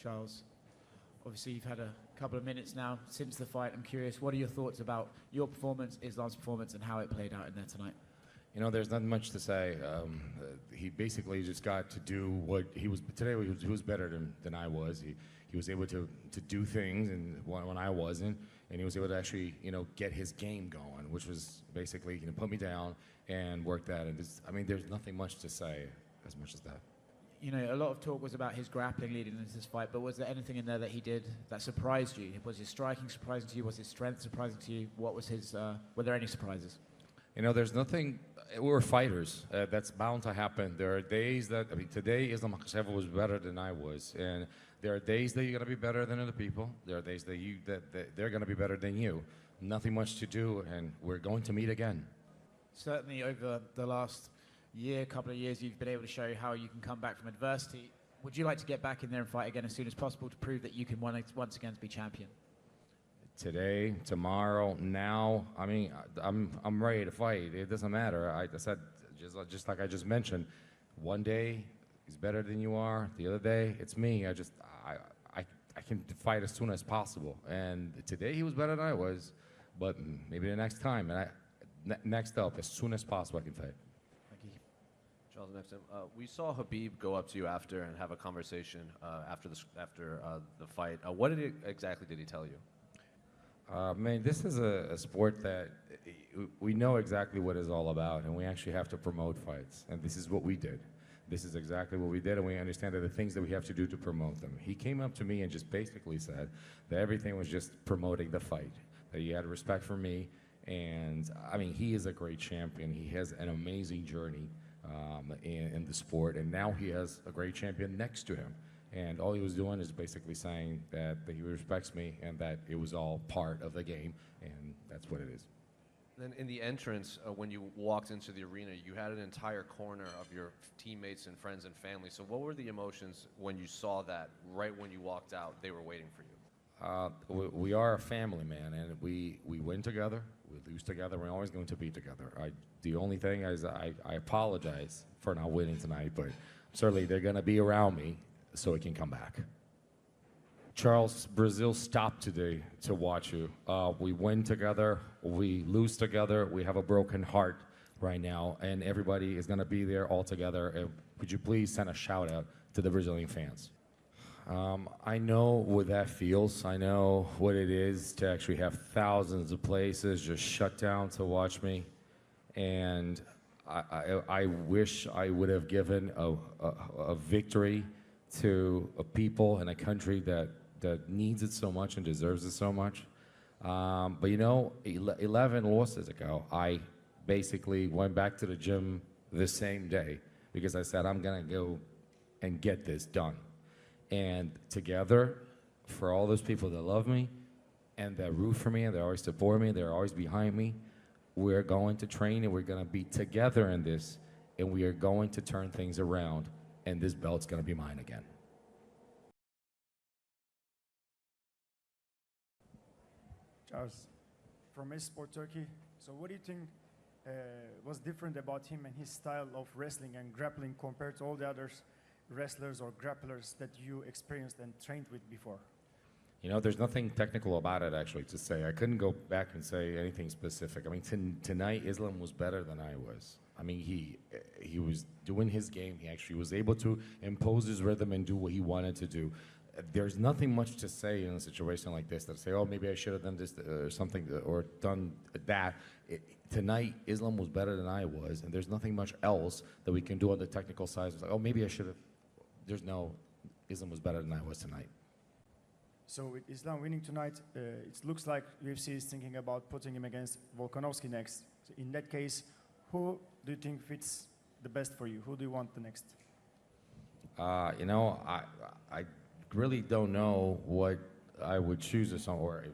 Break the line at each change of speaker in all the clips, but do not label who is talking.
Charles. Obviously, you've had a couple of minutes now since the fight. I'm curious, what are your thoughts about your performance, Islam's performance, and how it played out in there tonight?
You know, there's not much to say. He basically just got to do what he was. Today, he was better than I was. He was able to do things and when I wasn't, and he was able to actually, get his game going, which was basically, put me down and work that. And I mean, there's nothing much to say as much as that.
A lot of talk was about his grappling leading into this fight, but was there anything in there that he did that surprised you? Was his striking surprising to you? Was his strength surprising to you? What was his? Were there any surprises?
There's nothing. We're fighters. That's bound to happen. There are days that, today Islam Makhachev was better than I was, and there are days that you're gonna be better than other people. There are days that they're gonna be better than you. Nothing much to do, and we're going to meet again.
Certainly, over the last couple of years, you've been able to show how you can come back from adversity. Would you like to get back in there and fight again as soon as possible to prove that you can once again be champion?
Today, tomorrow, now, I'm ready to fight. It doesn't matter. I said, just like I just mentioned, one day he's better than you are. The other day, it's me. I can fight as soon as possible. And today he was better than I was, but maybe the next time. And next up, as soon as possible, I can fight.
Thank you.
Charles, next time. We saw Habib go up to you after and have a conversation after the fight. What exactly did he tell you?
Man, this is a sport that we know exactly what it's all about, and we actually have to promote fights, and this is what we did. This is exactly what we did, and we understand that the things that we have to do to promote them. He came up to me and just basically said that everything was just promoting the fight, that he had respect for me, and he is a great champion. He has an amazing journey in the sport, and now he has a great champion next to him. And all he was doing is basically saying that he respects me and that it was all part of the game, and that's what it is.
Then in the entrance, when you walked into the arena, you had an entire corner of your teammates and friends and family. So what were the emotions when you saw that right when you walked out, they were waiting for you?
We are a family, man, and we win together, we lose together, we're always going to be together. The only thing is I apologize for not winning tonight, but certainly they're going to be around me so it can come back. Charles, Brazil stopped today to watch you. We win together, we lose together, we have a broken heart right now, and everybody is gonna be there all together. And would you please send a shout out to the Brazilian fans? I know what that feels. I know what it is to actually have thousands of places just shut down to watch me. And I wish I would have given a victory to a people and a country that needs it so much and deserves it so much. But 11 losses ago, I basically went back to the gym the same day because I said, I'm gonna go and get this done. And together, for all those people that love me and that root for me and they always support me, they're always behind me, we're going to train and we're gonna be together in this, and we are going to turn things around, and this belt's gonna be mine again.
Charles, from Esport Turkey. So what do you think was different about him and his style of wrestling and grappling compared to all the other wrestlers or grapplers that you experienced and trained with before?
There's nothing technical about it, actually, to say. I couldn't go back and say anything specific. Tonight, Islam was better than I was. He was doing his game. He actually was able to impose his rhythm and do what he wanted to do. There's nothing much to say in a situation like this that say, oh, maybe I should have done this or something or done that. Tonight, Islam was better than I was, and there's nothing much else that we can do on the technical side. It's like, oh, maybe I should have. Islam was better than I was tonight.
So with Islam winning tonight, it looks like UFC is thinking about putting him against Volkanovski next. So in that case, who do you think fits the best for you? Who do you want the next?
I really don't know what I would choose or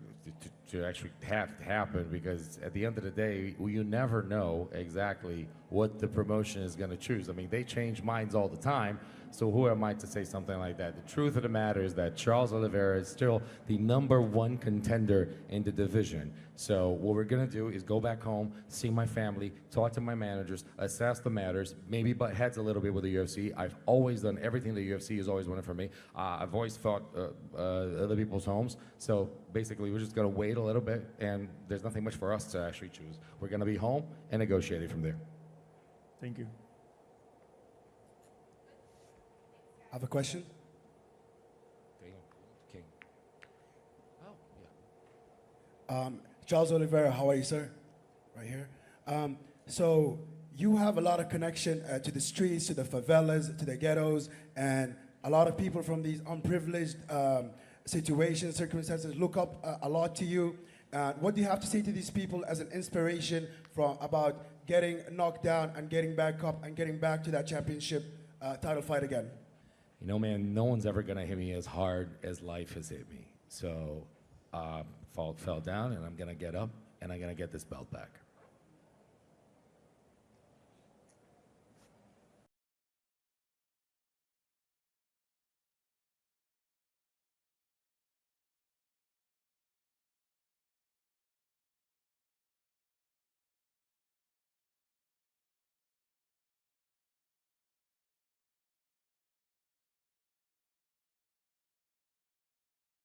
to actually have to happen, because at the end of the day, you never know exactly what the promotion is going to choose. I mean, they change minds all the time, so who am I to say something like that? The truth of the matter is that Charles Oliveira is still the #1 contender in the division. So what we're going to do is go back home, see my family, talk to my managers, assess the matters, maybe butt heads a little bit with the UFC. I've always done everything the UFC has always wanted from me. I've always fought other people's homes. So basically, we're just going to wait a little bit, and there's nothing much for us to actually choose. We're going to be home and negotiate it from there.
Thank you.
I have a question.
King. Oh, yeah.
Charles Oliveira, how are you, sir? Right here. So you have a lot of connection to the streets, to the favelas, to the ghettos, and a lot of people from these unprivileged situations, circumstances look up a lot to you. What do you have to say to these people as an inspiration about getting knocked down and getting back up and getting back to that championship title fight again?
You know, man, no one's ever going to hit me as hard as life has hit me. So fell down, and I'm going to get up, and I'm going to get this belt back.